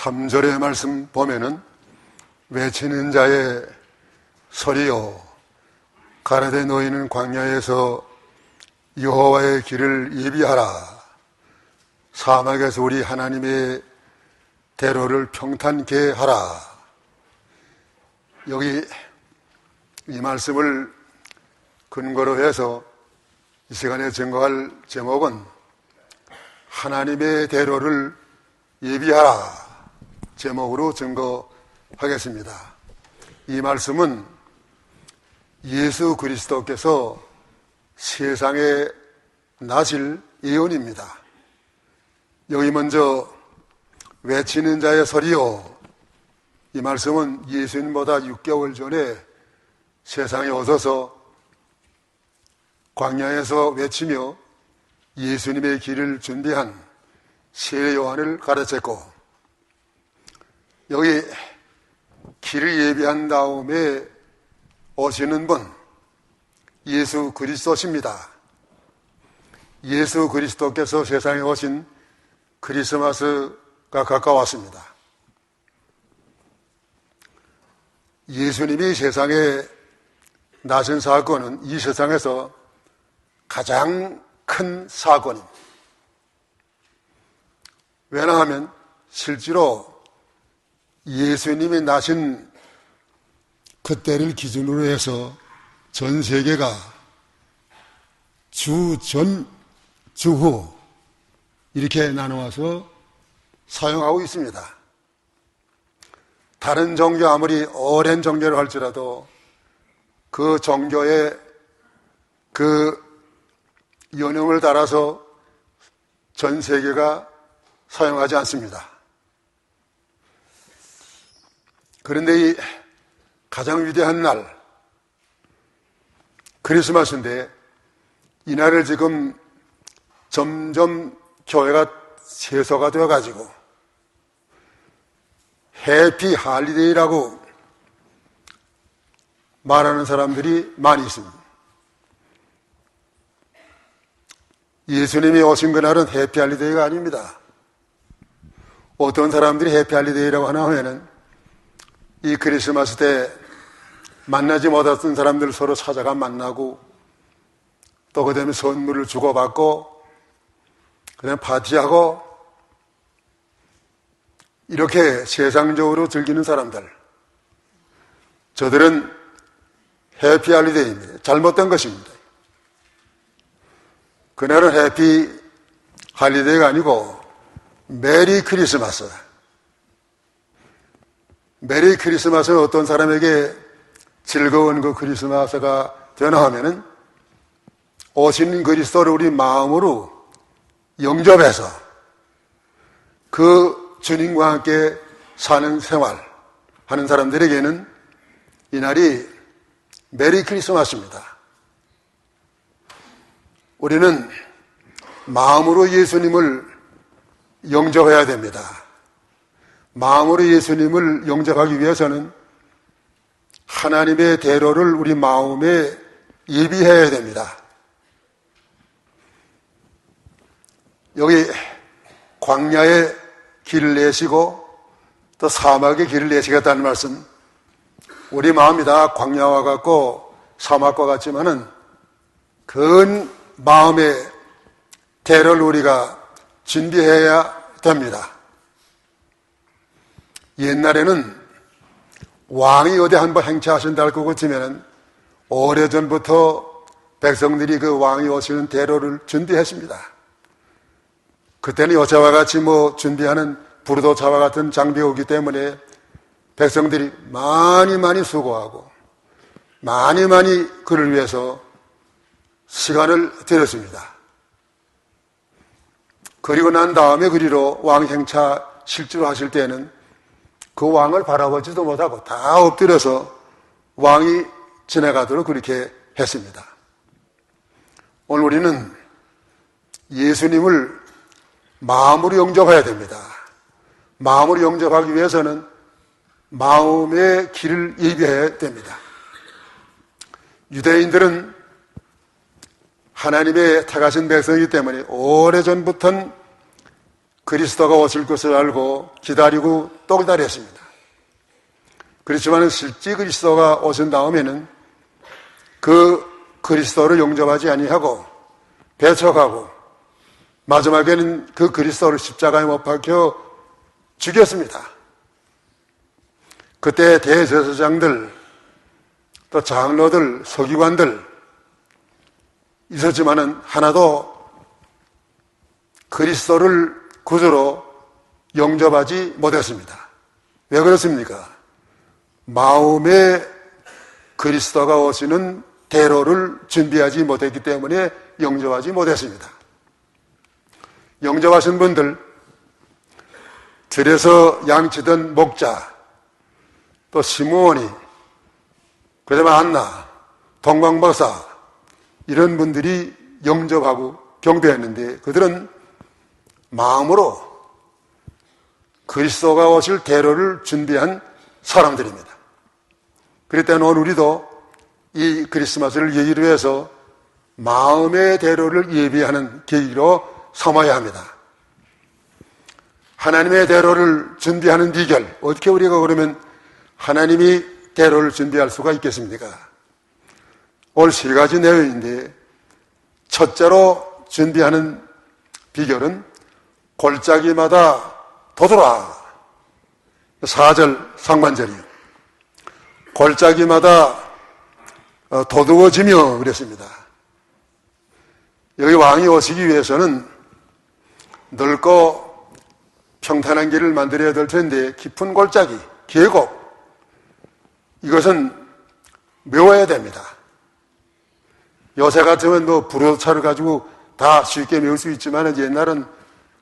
3절의 말씀 보면은 외치는 자의 소리요 가라데 너희는 광야에서 여호와의 길을 예비하라. 사막에서 우리 하나님의 대로를 평탄케 하라. 여기 이 말씀을 근거로 해서 이 시간에 증거할 제목은 하나님의 대로를 예비하라 제목으로 증거하겠습니다. 이 말씀은 예수 그리스도께서 세상에 나실 예언입니다. 여기 먼저 외치는 자의 소리요, 이 말씀은 예수님보다 6개월 전에 세상에 오셔서 광야에서 외치며 예수님의 길을 준비한 세 요한을 가르쳤고, 여기 길을 예비한 다음에 오시는 분 예수 그리스도십니다. 예수 그리스도께서 세상에 오신 크리스마스가 가까웠습니다. 예수님이 세상에 나신 사건은 이 세상에서 가장 큰 사건입니다. 왜냐하면 실제로 예수님이 나신 그때를 기준으로 해서 전 세계가 주전, 주후 이렇게 나누어서 사용하고 있습니다. 다른 종교 아무리 오랜 종교를 할지라도 그 종교의 그 연령을 따라서 전 세계가 사용하지 않습니다. 그런데 이 가장 위대한 날 크리스마스인데, 이 날을 지금 점점 교회가 세서가 되어가지고 해피 할리데이라고 말하는 사람들이 많이 있습니다. 예수님이 오신 그날은 해피 할리데이가 아닙니다. 어떤 사람들이 해피 할리데이라고 하나 하면은 이 크리스마스 때 만나지 못했던 사람들 서로 찾아가 만나고, 또 그 다음에 선물을 주고받고, 그 다음에 파티하고, 이렇게 세상적으로 즐기는 사람들, 저들은 해피 할리데이입니다. 잘못된 것입니다. 그날은 해피 할리데이가 아니고 메리 크리스마스. 메리 크리스마스는 어떤 사람에게 즐거운 그 크리스마스가 되나 하면은 오신 그리스도를 우리 마음으로 영접해서 그 주님과 함께 사는 생활 하는 사람들에게는 이날이 메리 크리스마스입니다. 우리는 마음으로 예수님을 영접해야 됩니다. 마음으로 예수님을 영접하기 위해서는 하나님의 대로를 우리 마음에 예비해야 됩니다. 여기 광야의 길을 내시고 또 사막의 길을 내시겠다는 말씀, 우리 마음이 다 광야와 같고 사막과 같지만은 그 마음의 대로를 우리가 준비해야 됩니다. 옛날에는 왕이 어디 한번 행차하신다고 그거 치면은 오래전부터 백성들이 그 왕이 오시는 대로를 준비했습니다. 그때는 여차와 같이 준비하는 부르도차와 같은 장비가 오기 때문에 백성들이 많이 수고하고 많이 그를 위해서 시간을 들였습니다. 그리고 난 다음에 그리로 왕 행차 실제로 하실 때는 그 왕을 바라보지도 못하고 다 엎드려서 왕이 지나가도록 그렇게 했습니다. 오늘 우리는 예수님을 마음으로 영접해야 됩니다. 마음으로 영접하기 위해서는 마음의 길을 예비해야 됩니다. 유대인들은 하나님의 택하신 백성이기 때문에 오래전부터는 그리스도가 오실 것을 알고 기다리고 또 기다렸습니다. 그렇지만 실제 그리스도가 오신 다음에는 그 그리스도를 용접하지 아니하고 배척하고 마지막에는 그 그리스도를 십자가에 못 박혀 죽였습니다. 그때 대제사장들, 또 장로들, 서기관들 있었지만은 하나도 그리스도를 구주로 영접하지 못했습니다. 왜 그렇습니까? 마음에 그리스도가 오시는 대로를 준비하지 못했기 때문에 영접하지 못했습니다. 영접하신 분들, 들에서 양치던 목자, 또 시므온이, 그다음에 안나, 동방박사 이런 분들이 영접하고 경배했는데 그들은 마음으로 그리스도가 오실 대로를 준비한 사람들입니다. 그럴 때는 오늘 우리도 이 크리스마스를 예의로 해서 마음의 대로를 예비하는 계기로 삼아야 합니다. 하나님의 대로를 준비하는 비결, 어떻게 우리가 그러면 하나님이 대로를 준비할 수가 있겠습니까? 오늘 세 가지 내용인데 첫째로 준비하는 비결은 골짜기마다 돋으라. 4절 상반절이요. 골짜기마다 도두어지며 그랬습니다. 여기 왕이 오시기 위해서는 넓고 평탄한 길을 만들어야 될 텐데 깊은 골짜기, 계곡 이것은 메워야 됩니다. 요새 같으면 뭐 불호차를 가지고 다 쉽게 메울 수 있지만 옛날은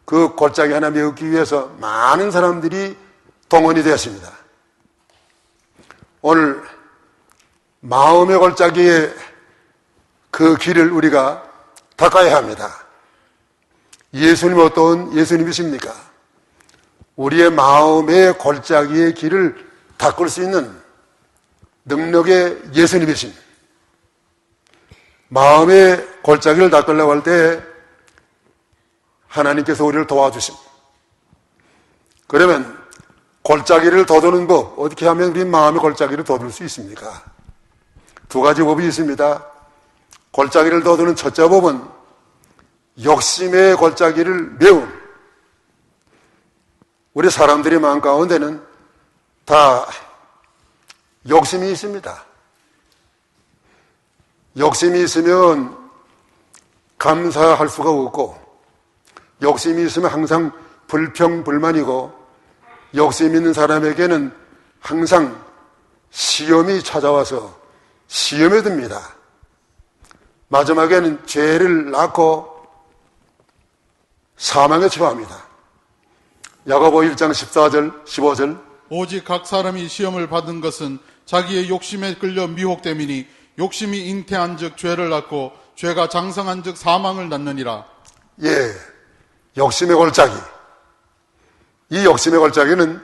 그 골짜기 하나 메우기 위해서 많은 사람들이 동원이 되었습니다. 오늘 마음의 골짜기에 그 길을 우리가 닦아야 합니다. 예수님 어떤 예수님이십니까? 우리의 마음의 골짜기의 길을 닦을 수 있는 능력의 예수님이십니다. 마음의 골짜기를 닦으려고 할 때 하나님께서 우리를 도와주십니다. 그러면 골짜기를 돋우는 법, 어떻게 하면 우리 마음의 골짜기를 돋울 수 있습니까? 두 가지 법이 있습니다. 골짜기를 돋우는 첫째 법은 욕심의 골짜기를 메움. 우리 사람들의 마음 가운데는 다 욕심이 있습니다. 욕심이 있으면 감사할 수가 없고, 욕심이 있으면 항상 불평불만이고, 욕심 있는 사람에게는 항상 시험이 찾아와서 시험에 듭니다. 마지막에는 죄를 낳고 사망에 처합니다. 야고보 1장 14절, 15절. 오직 각 사람이 시험을 받은 것은 자기의 욕심에 끌려 미혹됨이니 욕심이 잉태한 즉 죄를 낳고 죄가 장성한 즉 사망을 낳느니라. 예, 욕심의 골짜기. 이 욕심의 골짜기는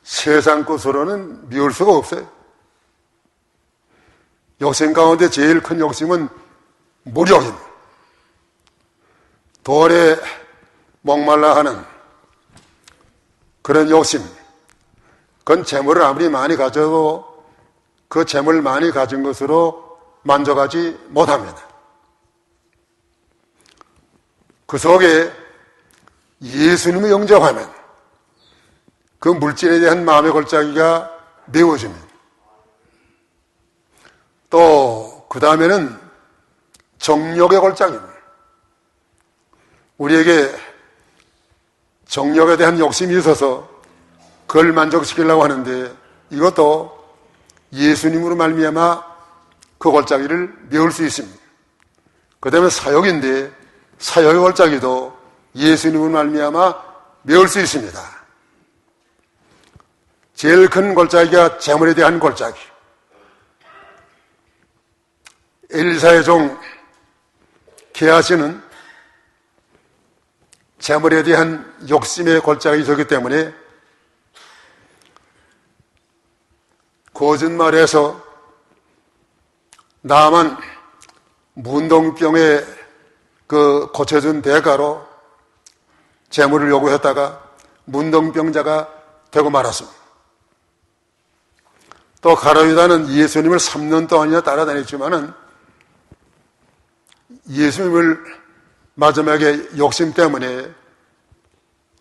세상 것으로는 미울 수가 없어요. 욕심 가운데 제일 큰 욕심은 무력입니다. 돈에 목말라 하는 그런 욕심. 그건 재물을 아무리 많이 가져도 그 재물 많이 가진 것으로 만족하지 못합니다. 그 속에 예수님을 영접하면 그 물질에 대한 마음의 골짜기가 메워집니다. 또 그 다음에는 정욕의 골짜기입니다. 우리에게 정욕에 대한 욕심이 있어서 그걸 만족시키려고 하는데 이것도 예수님으로 말미암아 그 골짜기를 메울 수 있습니다. 그 다음에 사욕인데 사욕의 골짜기도 예수님으로 말미암아 메울 수 있습니다. 제일 큰 골짜기가 재물에 대한 골짜기. 엘리사의 종 게하시는 재물에 대한 욕심의 골짜기가 있었기 때문에 거짓말해서 나만 문동병에 그 고쳐준 대가로 재물을 요구했다가 문둥병자가 되고 말았습니다. 또 가룟유다는 예수님을 3년 동안이나 따라다녔지만은 예수님을 마지막에 욕심 때문에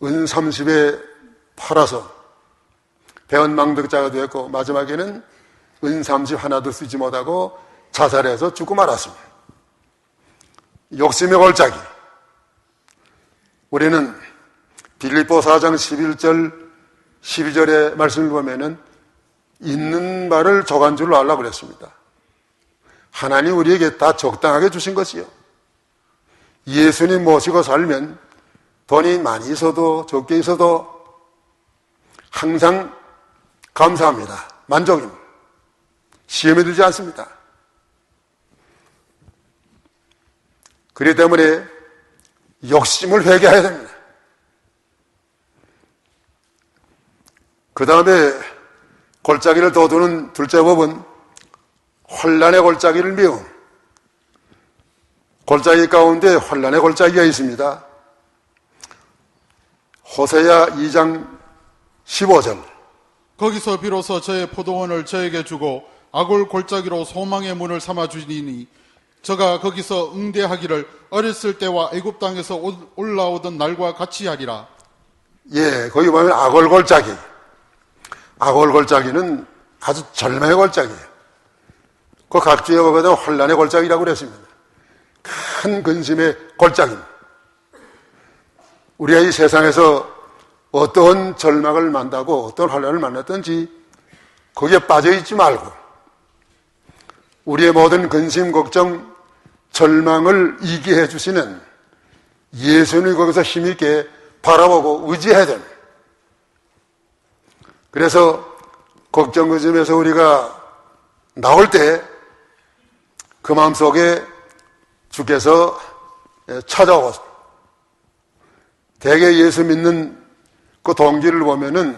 은 30에 팔아서 배은망덕자가 되었고 마지막에는 은 30 하나도 쓰지 못하고 자살해서 죽고 말았습니다. 욕심의 골짜기. 우리는 빌립보 4장 11절 12절의 말씀을 보면은 있는 바를 저간줄로 알라고 그랬습니다. 하나님 우리에게 다 적당하게 주신 것이요. 예수님 모시고 살면 돈이 많이 있어도 적게 있어도 항상 감사합니다. 만족입니다. 시험에 들지 않습니다. 그렇기 때문에 욕심을 회개해야 됩니다. 그 다음에 골짜기를 돋우는 둘째 법은 혼란의 골짜기를 미움. 골짜기 가운데 혼란의 골짜기가 있습니다. 호세야 2장 15절. 거기서 비로소 저의 포도원을 저에게 주고 아골 골짜기로 소망의 문을 삼아 주시니 저가 거기서 응대하기를 어렸을 때와 애굽 땅에서 올라오던 날과 같이 하리라. 예, 거기 보면 아골 골짜기. 아골 골짜기는 아주 절망의 골짜기예요. 그 각주에 보면 혼란의 골짜기라고 그랬습니다. 큰 근심의 골짜기입니다. 우리가 이 세상에서 어떤 절망을 만나고 어떤 혼란을 만났든지 거기에 빠져있지 말고 우리의 모든 근심, 걱정, 절망을 이기해 해 주시는 예수님을 거기서 힘있게 바라보고 의지해야 됩니다. 그래서 걱정 그 점에서 우리가 나올 때 그 마음속에 주께서 찾아오고 대개 예수 믿는 그 동기를 보면은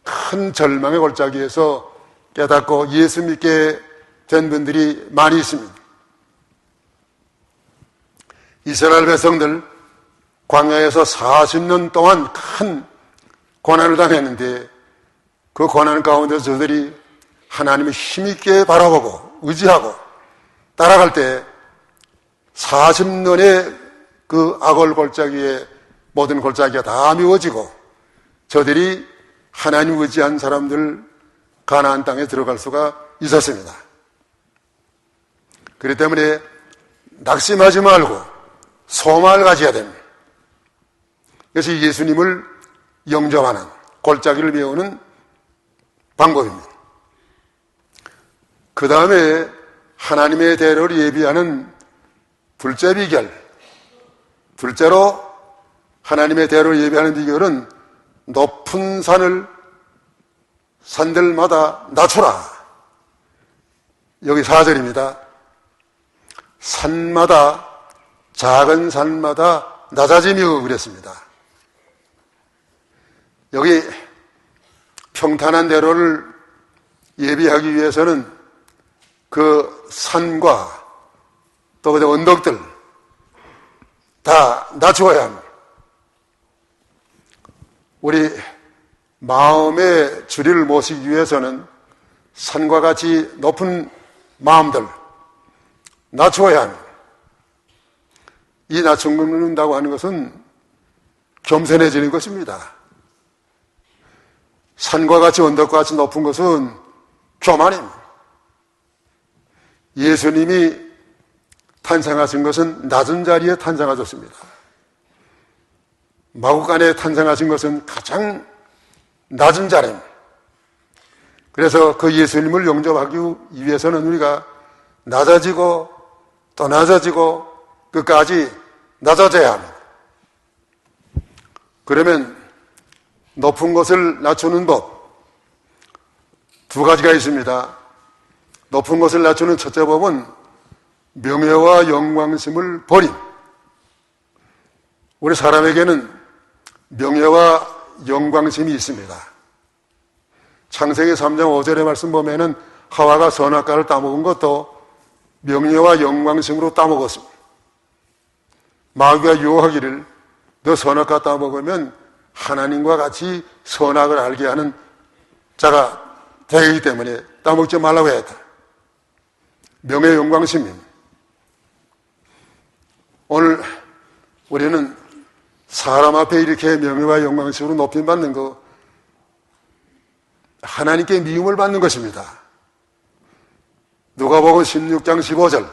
큰 절망의 골짜기에서 깨닫고 예수 믿게 된 분들이 많이 있습니다. 이스라엘 백성들 광야에서 40년 동안 큰 고난을 당했는데 그 고난 가운데서 저들이 하나님을 힘있게 바라보고 의지하고 따라갈 때 40년의 그 아골 골짜기에 모든 골짜기가 다 미워지고 저들이 하나님 의지한 사람들 가나안 땅에 들어갈 수가 있었습니다. 그렇기 때문에 낙심하지 말고 소망을 가져야 됩니다. 그래서 예수님을 영접하는 골짜기를 메우는 방법입니다. 그 다음에 하나님의 대로를 예비하는 둘째 비결, 둘째로 하나님의 대로를 예비하는 비결은 높은 산들마다 낮춰라. 여기 4절입니다. 산마다 작은 산마다 낮아지며 그랬습니다. 여기 평탄한 대로를 예비하기 위해서는 그 산과 또 그 언덕들 다 낮추어야 합니다. 우리 마음의 주리를 모시기 위해서는 산과 같이 높은 마음들 낮추어야 합니다. 이 낮춘다고 하는 것은 겸손해지는 것입니다. 산과 같이 언덕과 같이 높은 것은 교만입니다. 예수님이 탄생하신 것은 낮은 자리에 탄생하셨습니다. 마구간에 탄생하신 것은 가장 낮은 자리입니다. 그래서 그 예수님을 영접하기 위해서는 우리가 낮아지고 또 낮아지고 끝까지 낮아져야 합니다. 그러면 높은 것을 낮추는 법 두 가지가 있습니다. 높은 것을 낮추는 첫째 법은 명예와 영광심을 버림. 우리 사람에게는 명예와 영광심이 있습니다. 창세기 3장 5절의 말씀 보면은 하와가 선악과를 따먹은 것도 명예와 영광심으로 따먹었습니다. 마귀가 유혹하기를 너 선악 따먹으면 하나님과 같이 선악을 알게 하는 자가 되기 때문에 따먹지 말라고 했다. 명예 영광심임. 오늘 우리는 사람 앞에 이렇게 명예와 영광심으로 높임받는 거, 하나님께 미움을 받는 것입니다. 누가복음 16장 15절.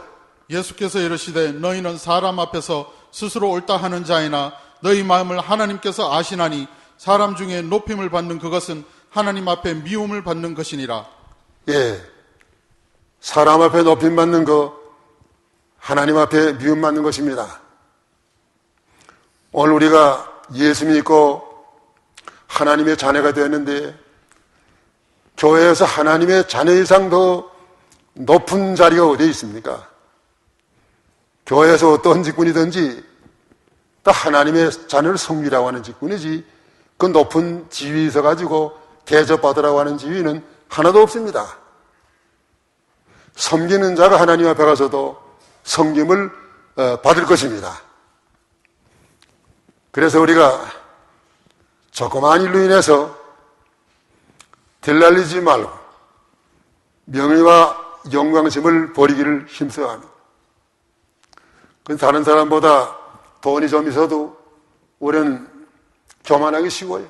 예수께서 이르시되 너희는 사람 앞에서 스스로 옳다 하는 자이나 너희 마음을 하나님께서 아시나니 사람 중에 높임을 받는 그것은 하나님 앞에 미움을 받는 것이니라. 예, 사람 앞에 높임 받는 거 하나님 앞에 미움 받는 것입니다. 오늘 우리가 예수 믿고 하나님의 자녀가 되었는데 교회에서 하나님의 자녀 이상 더 높은 자리가 어디에 있습니까? 교회에서 어떤 직분이든지 다 하나님의 자녀를 섬기라고 하는 직분이지 그 높은 지위에 있어가지고 대접받으라고 하는 지위는 하나도 없습니다. 섬기는 자가 하나님 앞에 가서도 섬김을 받을 것입니다. 그래서 우리가 조그마한 일로 인해서 들날리지 말고 명예와 영광심을 버리기를 힘써야 합니다. 다른 사람보다 돈이 좀 있어도 우리는 교만하기 쉬워요.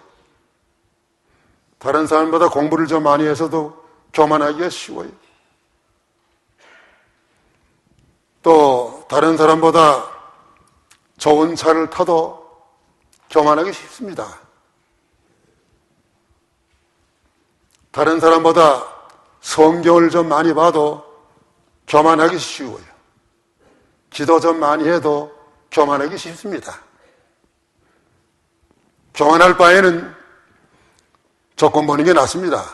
다른 사람보다 공부를 좀 많이 해서도 교만하기가 쉬워요. 또 다른 사람보다 좋은 차를 타도 교만하기 쉽습니다. 다른 사람보다 성경을 좀 많이 봐도 교만하기 쉬워요. 기도 좀 많이 해도 교만하기 쉽습니다. 교만할 바에는 조건 보는 게 낫습니다.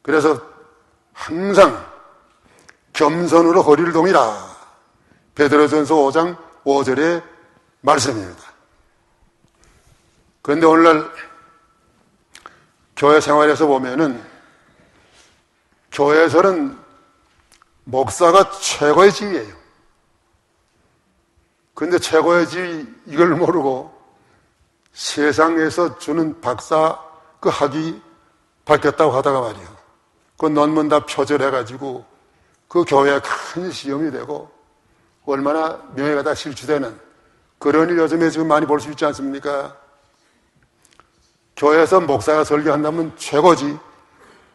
그래서 항상 겸손으로 허리를 동이라. 베드로전서 5장 5절의 말씀입니다. 그런데 오늘날 교회 생활에서 보면은 교회에서는 목사가 최고의 지위예요. 그런데 최고의 지위 이걸 모르고 세상에서 주는 박사 그 학위 밝혔다고 하다가 말이에요. 그 논문 다 표절해가지고 그 교회에 큰 시험이 되고 얼마나 명예가 다 실추되는 그런 일 요즘에 지금 많이 볼 수 있지 않습니까? 교회에서 목사가 설교한다면 최고지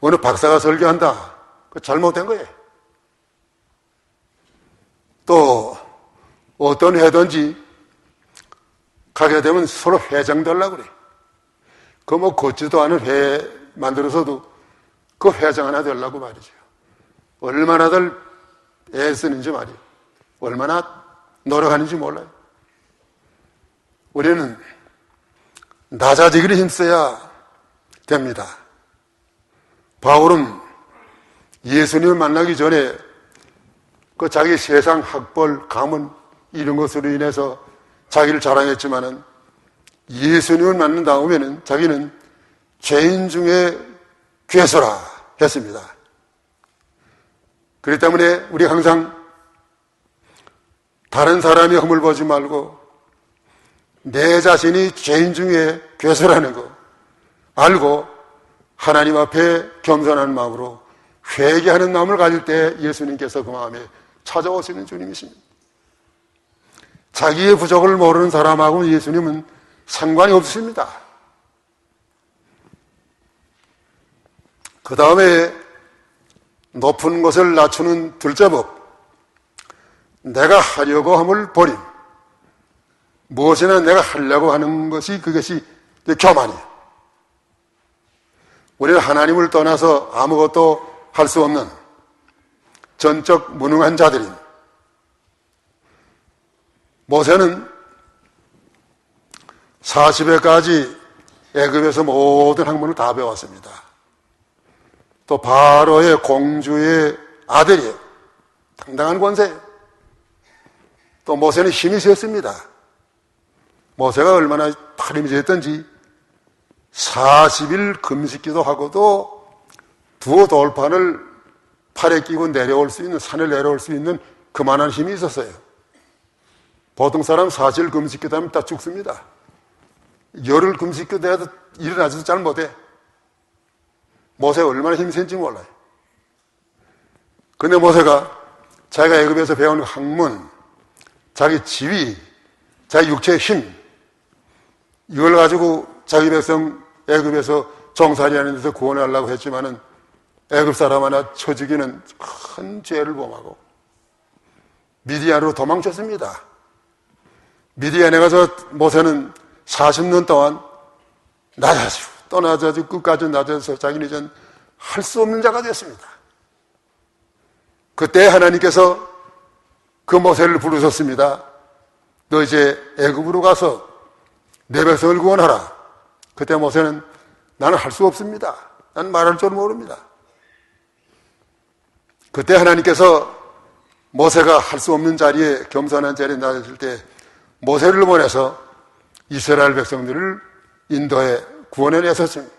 어느 박사가 설교한다. 그 잘못된 거예요. 또 어떤 회든지 가게 되면 서로 회장 되려고 그래. 그 뭐 걷지도 않은 회 만들어서도 그 회장 하나 되려고 말이죠. 얼마나들 애쓰는지 말이에요. 얼마나 노력하는지 몰라요. 우리는 낮아지기를 힘써야 됩니다. 바울은 예수님을 만나기 전에 그 자기 세상 학벌, 가문 이런 것으로 인해서 자기를 자랑했지만은 예수님을 만난 다음에는 자기는 죄인 중에 괴수라 했습니다. 그렇기 때문에 우리 항상 다른 사람의 흠을 보지 말고 내 자신이 죄인 중에 괴수라는 거 알고 하나님 앞에 겸손한 마음으로 회개하는 마음을 가질 때 예수님께서 그 마음에 찾아오시는 주님이십니다. 자기의 부족을 모르는 사람하고 예수님은 상관이 없으십니다. 그 다음에 높은 것을 낮추는 둘째 법, 내가 하려고 함을 버림. 무엇이나 내가 하려고 하는 것이 그것이 교만이에요. 우리는 하나님을 떠나서 아무것도 할 수 없는 전적 무능한 자들임. 모세는 40회까지 애굽에서 모든 학문을 다 배웠습니다. 또 바로의 공주의 아들이에요. 당당한 권세예요. 또 모세는 힘이 셌습니다. 모세가 얼마나 팔힘이 셌던지 40일 금식기도 하고도 두 돌판을 팔에 끼고 내려올 수 있는, 산을 내려올 수 있는 그만한 힘이 있었어요. 보통 사람 사실 금식기도 하면 다 죽습니다. 열흘 금식기도 해도 일어나지도 잘 못해. 모세가 얼마나 힘이 센지 몰라요. 근데 모세가 자기가 애굽에서 배운 학문, 자기 지위, 자기 육체의 힘, 이걸 가지고 자기 백성 애굽에서 종살이하는 데서 구원하려고 했지만은 애굽 사람 하나 쳐 죽이는 큰 죄를 범하고 미디안으로 도망쳤습니다. 미디안에 가서 모세는 40년 동안 낮아지고 또 낮아지고 끝까지 낮아져서 자기는 이젠 할 수 없는 자가 됐습니다. 그때 하나님께서 그 모세를 부르셨습니다. 너 이제 애굽으로 가서 내 백성을 구원하라. 그때 모세는 나는 할 수 없습니다. 나는 말할 줄 모릅니다. 그때 하나님께서 모세가 할 수 없는 자리에 겸손한 자리에 나섰을 때 모세를 보내서 이스라엘 백성들을 인도해 구원해 내셨습니다.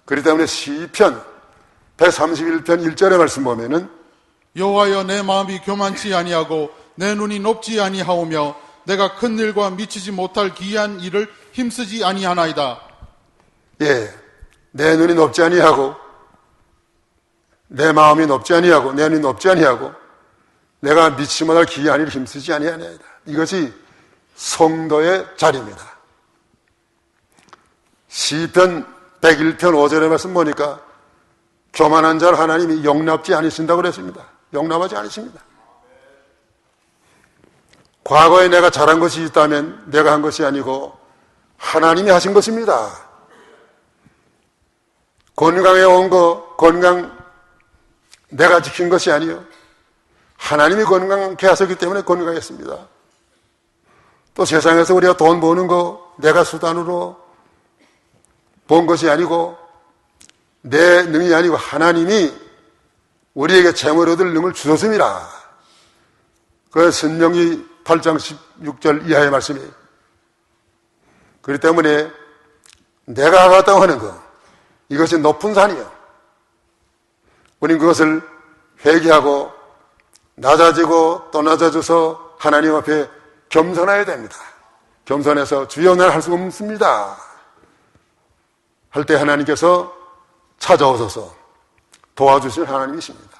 그렇기 때문에 시편 131편 1절의 말씀 보면은 여호와여 내 마음이 교만치 아니하고 내 눈이 높지 아니하오며 내가 큰 일과 미치지 못할 기이한 일을 힘쓰지 아니하나이다. 예, 내 눈이 높지 아니하고 내 마음이 높지 아니하고 내 눈이 높지 아니하고 내가 미치지 못할 기이한 일을 힘쓰지 아니하나이다. 이것이 성도의 자리입니다. 시편 101편 5절의 말씀 보니까 교만한 자를 하나님이 용납지 않으신다고 그랬습니다. 용납하지 않으십니다. 과거에 내가 잘한 것이 있다면 내가 한 것이 아니고 하나님이 하신 것입니다. 건강해 온 거, 건강 내가 지킨 것이 아니요. 하나님이 건강하게 하셨기 때문에 건강했습니다. 또 세상에서 우리가 돈 버는 거 내가 수단으로 본 것이 아니고 내 능이 아니고 하나님이 우리에게 재물 얻을 능을 주셨습니다. 그 신명기 8장 16절 이하의 말씀이에요. 그렇기 때문에 내가 하겠다고 하는 것, 이것이 높은 산이요. 우리는 그것을 회개하고 낮아지고 또 낮아져서 하나님 앞에 겸손해야 됩니다. 겸손해서 주여 나는 할 수 없습니다 할 때 하나님께서 찾아오셔서 도와주신 하나님이십니다.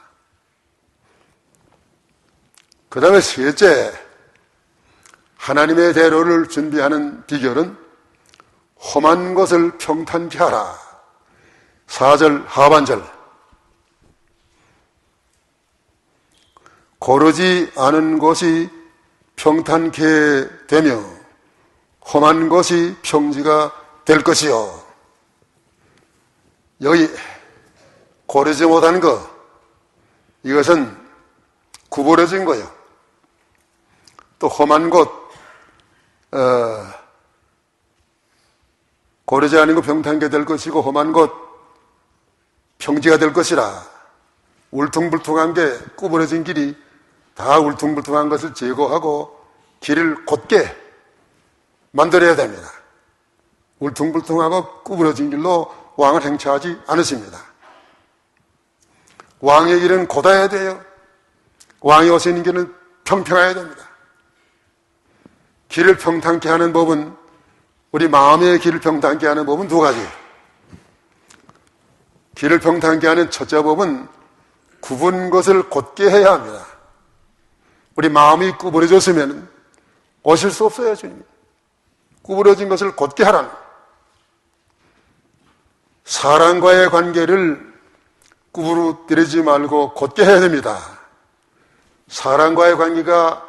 그 다음에 셋째, 하나님의 대로를 준비하는 비결은 험한 것을 평탄케 하라. 4절 하반절. 고르지 않은 것이 평탄케 되며 험한 것이 평지가 될 것이요. 여기 고르지 못한 것, 이것은 구부러진 거예요. 또 험한 곳, 고르지 않은 것 평탄케 될 것이고 험한 곳 평지가 될 것이라. 울퉁불퉁한 게 구부러진 길이 다 울퉁불퉁한 것을 제거하고 길을 곧게 만들어야 됩니다. 울퉁불퉁하고 구부러진 길로 왕을 행차하지 않으십니다. 왕의 길은 곧아야 돼요. 왕이 오시는 길은 평평해야 됩니다. 길을 평탄케 하는 법은, 우리 마음의 길을 평탄케 하는 법은 두 가지. 길을 평탄케 하는 첫째 법은 굽은 것을 곧게 해야 합니다. 우리 마음이 구부러졌으면 오실 수 없어요, 주님. 구부러진 것을 곧게 하라는. 사람과의 관계를 구부러뜨리지 말고 곧게 해야 됩니다. 사람과의 관계가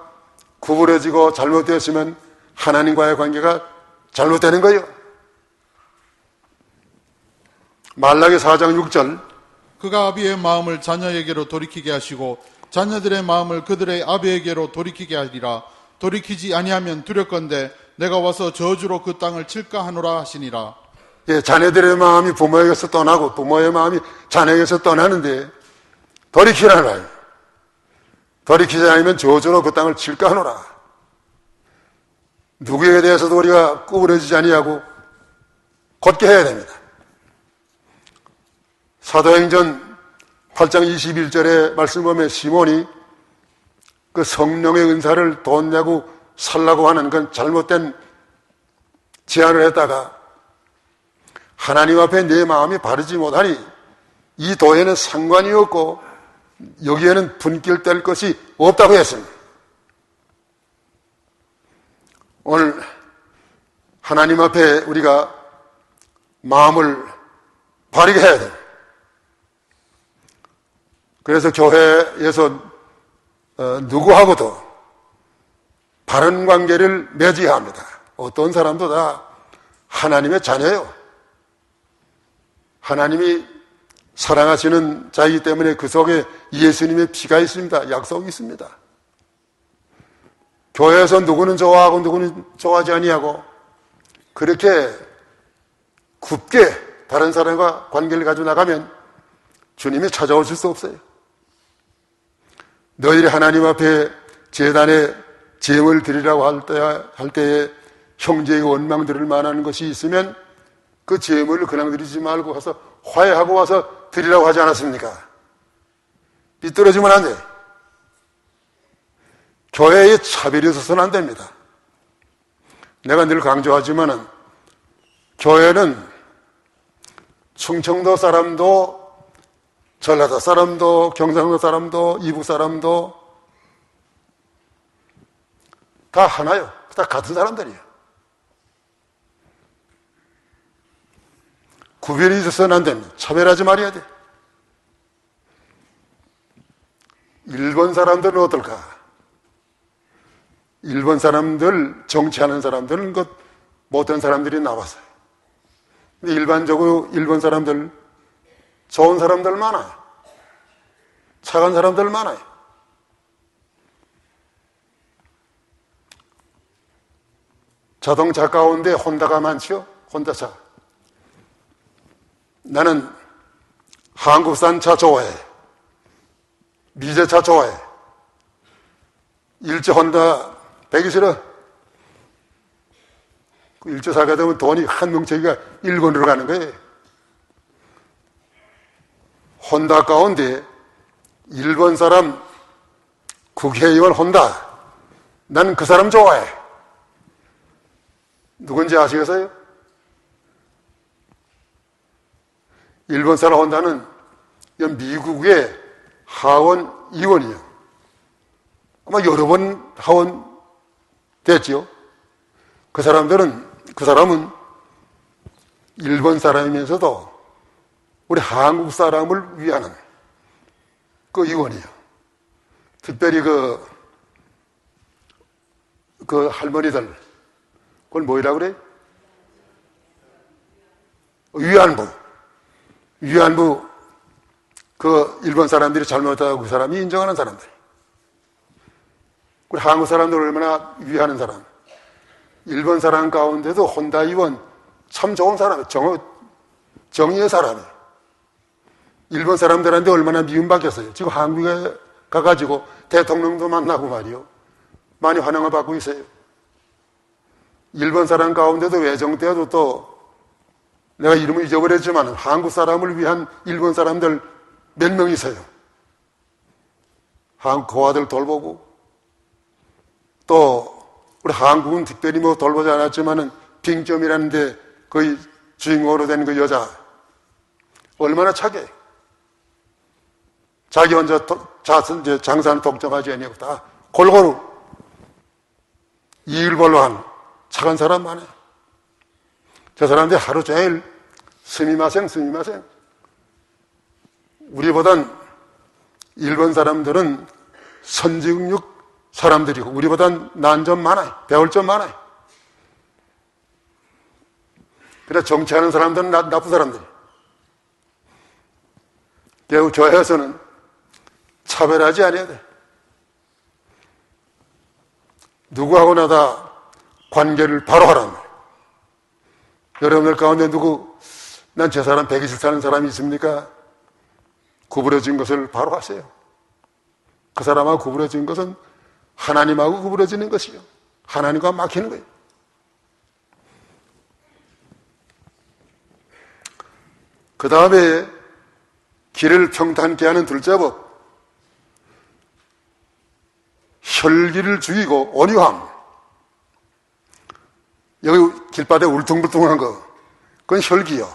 구부러지고 잘못되었으면 하나님과의 관계가 잘못되는 거예요. 말라기 4장 6절. 그가 아비의 마음을 자녀에게로 돌이키게 하시고 자녀들의 마음을 그들의 아비에게로 돌이키게 하리라. 돌이키지 아니하면 두렵건대 내가 와서 저주로 그 땅을 칠까 하노라 하시니라. 예, 자녀들의 마음이 부모에게서 떠나고 부모의 마음이 자녀에게서 떠나는데 돌이키라는, 돌이키지 않으면 저주로 그 땅을 칠까 하노라. 누구에 대해서도 우리가 구부러지지 아니하고 곧게 해야 됩니다. 사도행전 8장 21절에 말씀 보면 시몬이 그 성령의 은사를 돈 내고 살라고 하는 건 잘못된 제안을 했다가 하나님 앞에 내 마음이 바르지 못하니 이 도에는 상관이 없고 여기에는 분길될 것이 없다고 했습니다. 오늘 하나님 앞에 우리가 마음을 바르게 해야 돼요. 그래서 교회에서 누구하고도 바른 관계를 맺어야 합니다. 어떤 사람도 다 하나님의 자녀예요. 하나님이 사랑하시는 자이기 때문에 그 속에 예수님의 피가 있습니다. 약속이 있습니다. 교회에서 누구는 좋아하고 누구는 좋아하지 아니하고 그렇게 굽게 다른 사람과 관계를 가지고 나가면 주님이 찾아오실 수 없어요. 너희들이 하나님 앞에 제단에 제물 드리라고 할 때에 형제의 원망들을 말하는 것이 있으면 그 제물을 그냥 드리지 말고 가서 화해하고 와서 드리라고 하지 않았습니까? 삐뚤어지면 안 돼. 교회에 차별이 있어서는 안 됩니다. 내가 늘 강조하지만은 교회는 충청도 사람도 전라도 사람도 경상도 사람도 이북 사람도 다 하나요. 다 같은 사람들이에요. 구별이 있어서는 안 됩니다. 차별하지 말아야 돼. 일본 사람들은 어떨까? 일본 사람들, 정치하는 사람들은 못된 사람들이 나왔어요. 근데 일반적으로 일본 사람들, 좋은 사람들 많아요. 착한 사람들 많아요. 자동차 가운데 혼다가 많죠? 혼다차. 나는 한국산 차 좋아해. 미제차 좋아해. 일제 혼다 배기 싫어. 그 일제 사게 되면 돈이 한 뭉쳐기가 일본으로 가는 거예요. 혼다 가운데 일본 사람 국회의원 혼다. 난 그 사람 좋아해. 누군지 아시겠어요? 일본 사람 혼다는 미국의 하원 의원이에요. 아마 여러 번 하원 됐죠. 그 사람은 일본 사람이면서도 우리 한국 사람을 위하는 그 의원이에요. 특별히 그 할머니들, 그걸 뭐라고 그래? 위안부, 그 일본 사람들이 잘못하고 그 사람이 인정하는 사람들. 우리 한국 사람들 얼마나 위하는 사람. 일본 사람 가운데도 혼다 의원 참 좋은 사람이에요. 정의의 사람이에요. 일본 사람들한테 얼마나 미움받겠어요. 지금 한국에 가가지고 대통령도 만나고 말이요. 많이 환영을 받고 있어요. 일본 사람 가운데도 외정 때도 또 내가 이름을 잊어버렸지만 한국 사람을 위한 일본 사람들 몇 명 있어요. 한국 고아들 돌보고 또 우리 한국은 특별히 돌보지 않았지만은 빙점이라는데 거의 주인공으로 된 그 여자 얼마나 착해. 자기 혼자 장사는 독점하지 아니고 다 골고루 이일벌로 한 착한 사람 많아요. 저 사람들이 하루 종일 스미마생. 우리보단 일본 사람들은 선진국 사람들이고 우리보단 난 점 많아요. 배울 점 많아요. 그래 정치하는 사람들은 나쁜 사람들이에요. 결국 교회에서는 차별하지 않아야 돼. 누구하고나 다 관계를 바로 하라는 거예요. 여러분들 가운데 난 저 사람 120 사는 사람이 있습니까? 구부러진 것을 바로 하세요. 그 사람하고 구부러진 것은 하나님하고 구부러지는 것이요. 하나님과 막히는 거예요. 그 다음에 길을 평탄케 하는 둘째 법. 혈기를 죽이고 온유함. 여기 길바닥에 울퉁불퉁한 거, 그건 혈기요.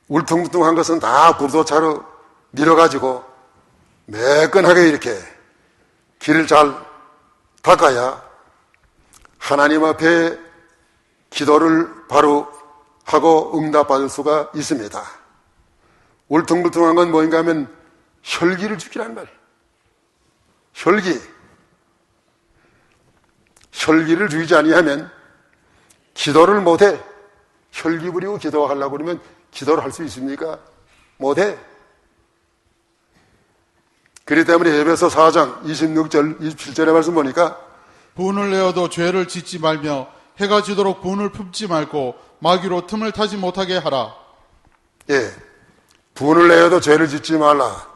울퉁불퉁한 것은 다 불도차로 밀어가지고 매끈하게 이렇게 길을 잘 닦아야 하나님 앞에 기도를 바로 하고 응답받을 수가 있습니다. 울퉁불퉁한 건 뭐인가 하면 혈기를 죽이라는 말이에요. 혈기를 죽이지 아니하면 기도를 못해. 혈기 부리고 기도하려고 그러면 기도를 할 수 있습니까? 못해. 그렇기 때문에 에베소 4장 26절 27절의 말씀 보니까 분을 내어도 죄를 짓지 말며 해가 지도록 분을 품지 말고 마귀로 틈을 타지 못하게 하라. 예, 분을 내어도 죄를 짓지 말라.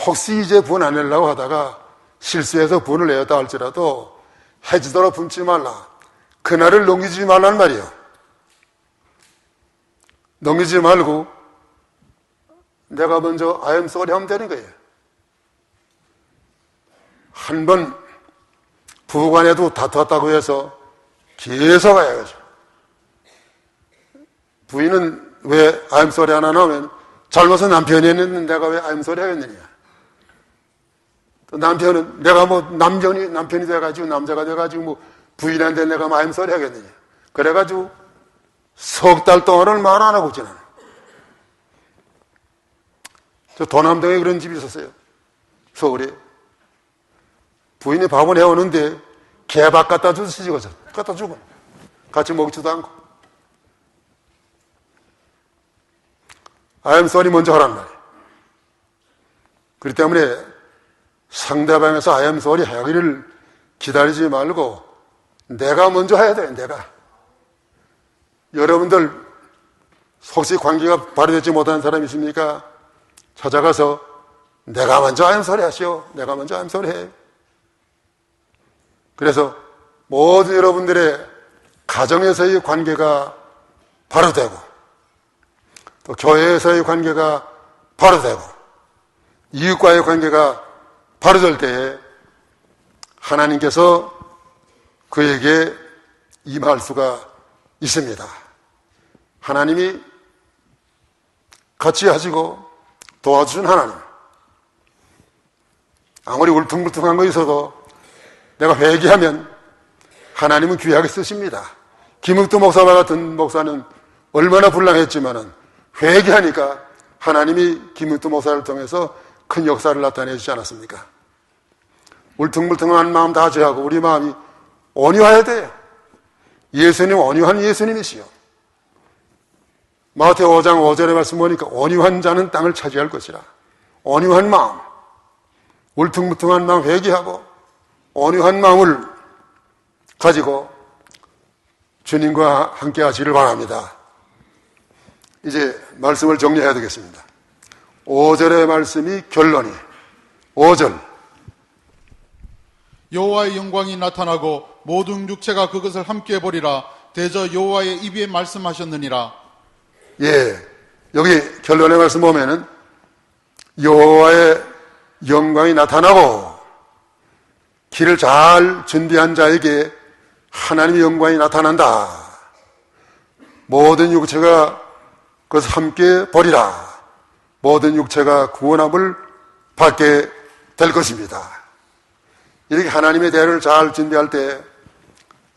혹시 이제 분 안 내려고 하다가 실수해서 분을 내었다 할지라도 해지도록 품지 말라. 그날을 넘기지 말라는 말이에요. 넘기지 말고 내가 먼저 I am sorry 하면 되는 거예요. 한 번 부부간에도 다투었다고 해서 계속 가야죠. 부인은 왜 I am sorry 안 하냐면 잘못은 남편이 했는데 내가 왜 I am sorry 하겠느냐. 또 남편은 내가 뭐 남편이 돼가지고 남자가 돼가지고 뭐 부인한테 내가 I am sorry 하겠느냐. 그래가지고 석 달 동안을 말 안 하고 지나는. 저 도남동에 그런 집이 있었어요. 서울에. 부인이 밥을 해오는데 개밥 갖다 주시고 갖다 주고 같이 먹지도 않고 I am sorry 먼저 하란 말이에요. 그렇기 때문에 상대방에서 I am sorry 하기를 기다리지 말고 내가 먼저 해야 돼요. 내가. 여러분들 혹시 관계가 발휘되지 못하는 사람이 있습니까? 찾아가서 내가 먼저 I am sorry 하시오. 내가 먼저 I am sorry 해. 그래서 모든 여러분들의 가정에서의 관계가 바로 되고 또 교회에서의 관계가 바로 되고 이웃과의 관계가 바로 될 때에 하나님께서 그에게 임할 수가 있습니다. 하나님이 같이 하시고 도와주신 하나님. 아무리 울퉁불퉁한 거 있어도 내가 회개하면 하나님은 귀하게 쓰십니다. 김욱두 목사와 같은 목사는 얼마나 불량했지만은 회개하니까 하나님이 김욱두 목사를 통해서 큰 역사를 나타내 주지 않았습니까? 울퉁불퉁한 마음 다 제하고 우리 마음이 온유해야 돼요. 예수님 온유한 예수님이시요. 마태오 5장 5절의 말씀 보니까 온유한 자는 땅을 차지할 것이라. 온유한 마음, 울퉁불퉁한 마음 회개하고 온유한 마음을 가지고 주님과 함께 하시기를 바랍니다. 이제 말씀을 정리해야 되겠습니다. 5절의 말씀이 결론이 5절 여호와의 영광이 나타나고 모든 육체가 그것을 함께 보리라. 대저 여호와의 입에 말씀하셨느니라. 예, 여기 결론의 말씀 보면은 여호와의 영광이 나타나고 길을 잘 준비한 자에게 하나님의 영광이 나타난다. 모든 육체가 그것을 함께 보리라. 모든 육체가 구원함을 받게 될 것입니다. 이렇게 하나님의 대를 잘 준비할 때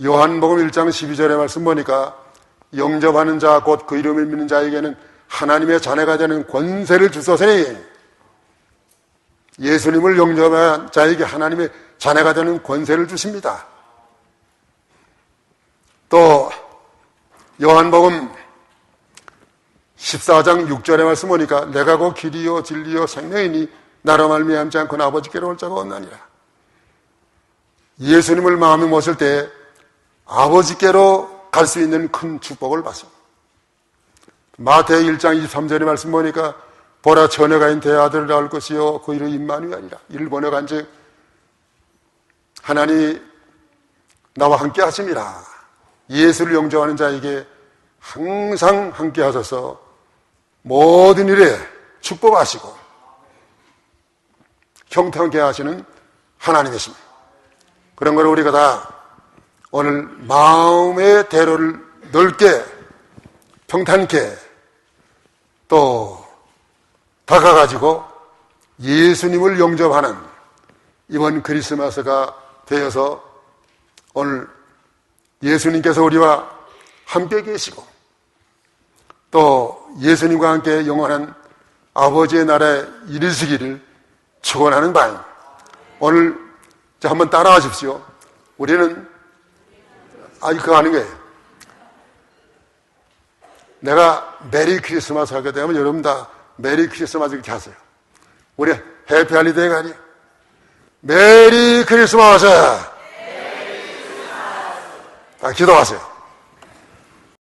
요한복음 1장 12절의 말씀 보니까 영접하는 자 곧 그 이름을 믿는 자에게는 하나님의 자녀가 되는 권세를 주소서니 예수님을 영접한 자에게 하나님의 자녀가 되는 권세를 주십니다. 또 요한복음 14장 6절의 말씀 보니까 내가 곧 길이요 진리요 생명이니 나로 말미암지 않고는 아버지께로 올 자가 없나니라. 예수님을 마음에 모실 때 아버지께로 갈 수 있는 큰 축복을 받습니다. 마태의 1장 23절의 말씀 보니까 보라 처녀가 인 대아들을 낳을 것이요 그 이름 임마누엘이라. 이를 번역한 즉 하나님 나와 함께 하심이라. 예수를 영접하는 자에게 항상 함께 하셔서 모든 일에 축복하시고 형통하게 하시는 하나님이십니다. 그런 걸 우리가 다 오늘 마음의 대로를 넓게 평탄케 또 다가가지고 예수님을 영접하는 이번 크리스마스가 되어서 오늘 예수님께서 우리와 함께 계시고 또 예수님과 함께 영원한 아버지의 나라에 이르시기를 축원하는 바입니다. 오늘 한번 따라와 주십시오. 우리는 그거 아닌 거예요. 내가 메리 크리스마스 하게 되면 여러분 다 메리 크리스마스 이렇게 하세요. 우리 해피 할리데이가 아니에요. 메리 크리스마스! 기도하세요.